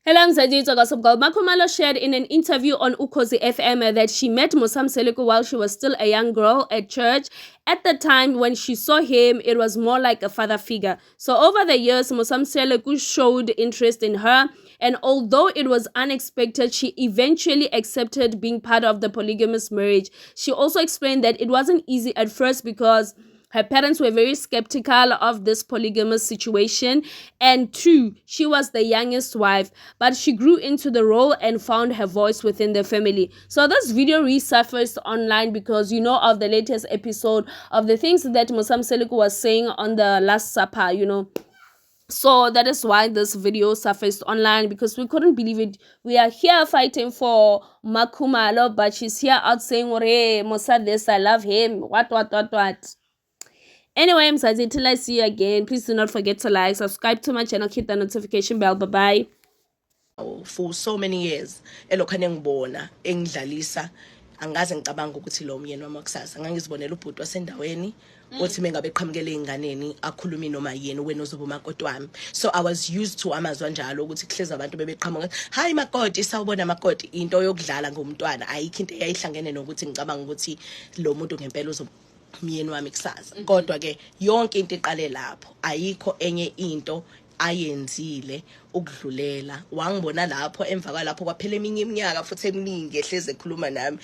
Hello, Mzadito Gossip Girl. Makhumalo shared in an interview on Ukhozi FM that she met Musam Seleku while she was still a young girl at church. At the time when she saw him, it was more like a father figure. So over the years, Musam Seleku showed interest in her. And although it was unexpected, she eventually accepted being part of the polygamous marriage. She also explained that it wasn't easy at first because her parents were very skeptical of this polygamous situation. And two, she was the youngest wife, but she grew into the role and found her voice within the family. So this video resurfaced online because you know of the latest episode of the things that Musam Seleku was saying on the Last Supper, So that is why this video surfaced online, because we couldn't believe it. We are here fighting for Makhumalo, but she's here out saying, hey, Musa this, I love him. What? Anyway, Mzazi, till I see you again, please do not forget to like, subscribe to my channel, hit the notification bell. Bye-bye. For so many years, elokhane ngibona engidlalisa angaze ngicabanga ukuthi lo myeni wami kusasa ngangizibonela ubhuti wasendaweni othi mengabe eqhamukele inganeni akhuluma noma yena wena ozoba umakoti wami. So I was used to amazwa njalo ukuthi kuhleza abantu bebeqhamuka hayi makoti sawubona makoti into yokudlala ngomntwana ayikho into eyayihlangene nokuthi ngicabanga ukuthi lo muntu ngempela uzoba umyeni wami kusasa. Kodwa ke yonke into iqale lapho, ayikho enye into ayenzile ukudlulela. Wangibona lapho emva kwalapho kwaphela eminye iminyaka futhi eminingi ehleze ekhuluma nami,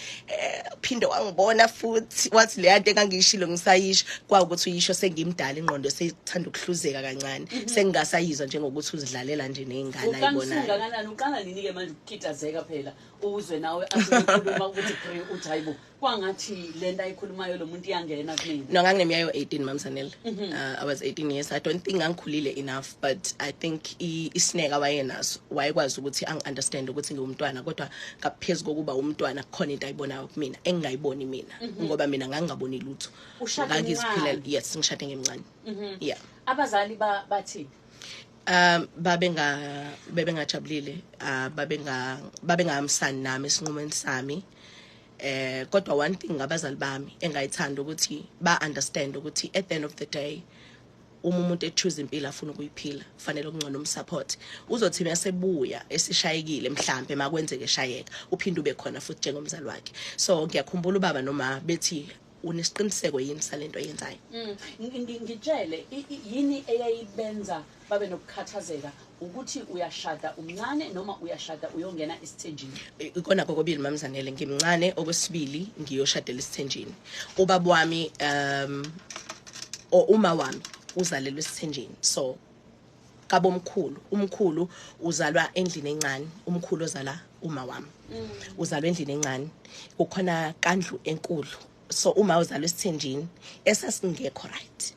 phinde wangibona futhi wathi le yanto engangishilo ngisayisho kwawukuthi uyisho sengimdala ingqondo seyithanda ukuhluzeka kancane, sengingasayizwa njengokuthi uzidlalela nje nezingane ayibonayo. Kangakanani uqala nini ke manje ukukhithazeka phela uzwe nawe asikhuluma ukuthi uthi hayibo kwangathi lento ayikhulumayo lo muntu iyangena kumina. No, ngangineminyaka 18 mamsanele. I was 18 years. I don't think ngangikhulile enough, but I think isineka wayenaso wayekwazi ukuthi angi-understand ukuthi ngiwumntwana, kodwa ngaphezulu kokuba umntwana khona into ayibonayo kumina engingayiboni mina ngoba mina ngangingaboni lutho. Ngangiziphilela. Yes, ngishade ngemncane. Yeah. Abazali bathi babengajabulile, babengahamsani nami esinqumweni sami. Kodwa one thing ngabazali bami engayithanda ukuthi ba-understand ukuthi at the end of the day umuntu echoose impilo afuna ukuyiphila kufanele ukungcono umsupport. Uzothi masebuya esishayekile mhlambe makwenzeke eshayeka uphinde ube khona futhi njengomzali wakhe. So ngiyakhumbula ubaba noma bethi unesiqiniseko yini salento oyenzayo. Ngitshele yini eyayibenza babe nokukhathazeka ukuthi uyashada umncane noma uyashada uyongena isithenjini? Ikona kokubili mamzanele, ngimncane, okwesibili ngiyoshadela isithenjini. Ubaba wami uma wami uzalelwe esithenjini, so umkhulu uzalwa endlini encane, umkhulu ozala uma wami uzalwa endlini encane, kukhona kandlu enkulu. So uma uzalwa esithenjini esasingekho right,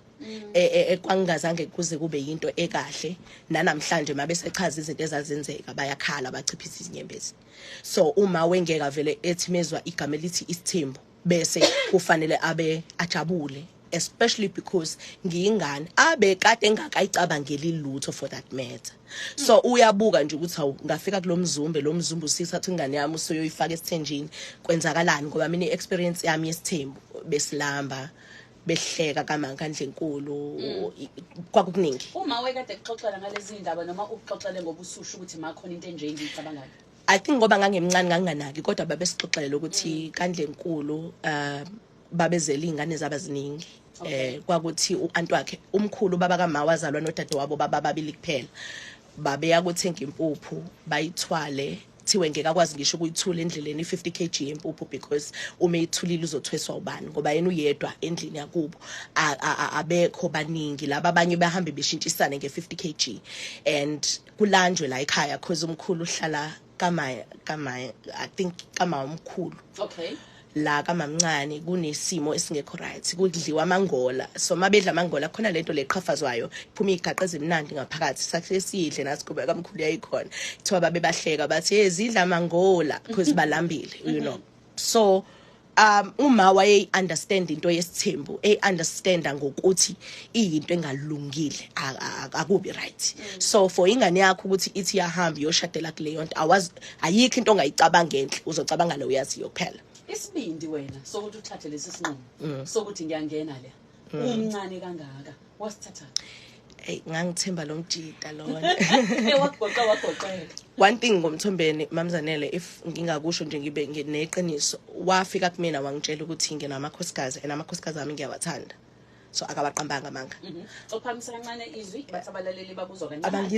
kwangazange kuze kube yinto ekahle, nanamhlanje mabesechaza izinto ezazenzeka bayakhala bachiphisa izinyembezi. So uma wengeka vele ethimezwa igama elithi isithembu bese kufanele abe ajabule, especially because ngiyingane abe kade engakayicabangeli lutho for that matter. So uyabuka nje ukuthi hawu ngafika kulo mzumbe usithatha ingane yami usoyoyifaka esithenjini kwenzakalani, ngoba mina experience yami yesithembu besilamba behleka kamangandle enkulu kwakukuningi. Uma wekade exoxela ngalezi ndaba noma ukuxoxele ngoba ususho ukuthi makhona into enje engiyicabangayo? I think ngoba ngangemncane nganganaki, kodwa babesixoxela ukuthi kandle enkulu babezela ingane zabaziningi. Kwakuthi uanti wakhe umkhulu baba kaMa wazalwa nodade wabo baba babili kuphela, babeya kuthenga impuphu bayithwale, thiwe ngeke akwazi ngisho ukuyithula endleleni 50 kg yempuphu because uma ithulile uzothweswa ubani, ngoba yena uyedwa endlini yakubo abekho baningi laba abanye bahambe beshintshisana nge50 kg and kulanjwe la ekhaya because umkhulu uhlala kama I think kama umkhulu. Okay. La kamamncane kunesimo esingekho right, kudliwa amangola. So mabedla amangola khona lento leqhafazwayo iphuma igaqa ezimnandi ngaphakathi, sakhe sidle nathi kuba kamkhulu yayikhona, kuthiwa babe bahleka bathi ezidla amangola because balambile. So uma waye understand into yesithembu understanda ngokuthi iyinto engalungile akubi right. So for ingane yakho ukuthi ithi yahamba yoshadela kuleyo nto ayikho into ongayicabanga enhle, uzocabanga lo uyazi yokuphela. Isibindi wena sokuthi uthathe lesi sinqumo sokuthi ngiyangena la umncane kangaka wasithatha? Hey, ngangithemba lo mjida lona. Wagoqela. One thing ngomthombeni mamzanele if ngingakusho nje ngibe neqiniso wafika kumina wangitshela ukuthi nginamakhosikazi enamakhosikazi ami ngiyawathanda so akabaqambanga amanga Uphakamise kancane izwi bathi abalaleli babuzwa kancane.